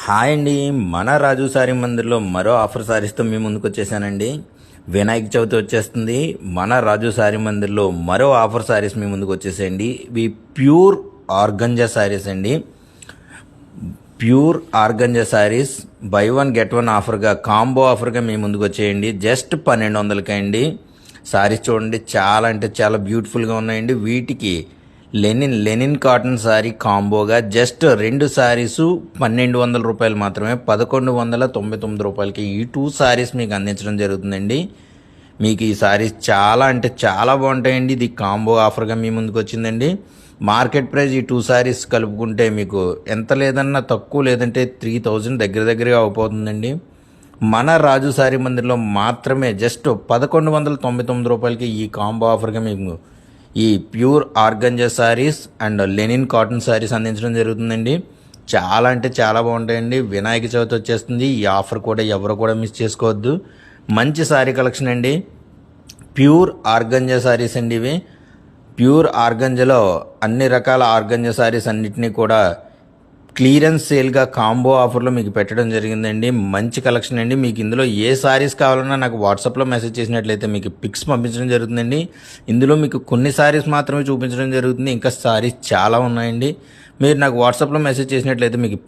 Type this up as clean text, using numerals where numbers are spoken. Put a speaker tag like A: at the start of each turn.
A: Hi అండి. మన రాజు sorry మందిర్లో మరో ఆఫర్ సారీస్తో మీ ముందుకు వచ్చేసానండి. వినాయక చవితి వచ్చేస్తుంది. మన రాజు సారీ మందిర్లో మరో ఆఫర్ సారీస్ మీ ముందుకు వచ్చేసేయండి. ఇవి ప్యూర్ ఆర్గంజా సారీస్ అండి. Pure organza saris buy one get one ఆఫర్గా, కాంబో ఆఫర్గా మీ ముందుకు వచ్చేయండి. జస్ట్ 1200కే అండి. సారీస్ చూడండి, చాలా అంటే చాలా బ్యూటిఫుల్గా ఉన్నాయండి. వీటికి లెనిన్ కాటన్ సారీ కాంబోగా జస్ట్ 2 సారీసు 1200 రూపాయలు మాత్రమే, 1199 రూపాయలకి ఈ 2 సారీస్ మీకు అందించడం జరుగుతుందండి. మీకు ఈ సారీస్ చాలా అంటే చాలా బాగుంటాయండి. ఇది కాంబో ఆఫర్గా మీ ముందుకు వచ్చిందండి. మార్కెట్ ప్రైస్ ఈ 2 సారీస్ కలుపుకుంటే మీకు ఎంత లేదన్నా తక్కువ, లేదంటే 3000 దగ్గరగా అయిపోతుందండి. మన రాజు సారీ మందిర్లో మాత్రమే జస్ట్ 1199 రూపాయలకి ఈ కాంబో ఆఫర్గా మీకు ఈ pure organza saris and linen cotton saris అందించడం జరుగుతుందండి. చాలా అంటే చాలా బాగుంటాయండి. వినాయక చవితి వచ్చేస్తుంది. ఈ ఆఫర్ కూడా ఎవరు కూడా మిస్ చేసుకోవద్దు. మంచి సారీ కలెక్షన్ అండి. ప్యూర్ ఆర్గంజా సారీస్ అండి ఇవి. ప్యూర్ ఆర్గంజాలో అన్ని రకాల ఆర్గంజా సారీస్ అన్నిటినీ కూడా క్లియరెన్స్ సేల్గా కాంబో ఆఫర్లో మీకు పెట్టడం జరిగిందండి. మంచి కలెక్షన్ అండి. మీకు ఇందులో ఏ సారీస్ కావాలన్నా నాకు వాట్సాప్లో మెసేజ్ చేసినట్లయితే మీకు పిక్స్ పంపించడం జరుగుతుందండి. ఇందులో మీకు కొన్ని సారీస్ మాత్రమే చూపించడం జరుగుతుంది. ఇంకా సారీస్ చాలా ఉన్నాయండి. మీరు నాకు వాట్సాప్లో మెసేజ్ చేసినట్లయితే మీకు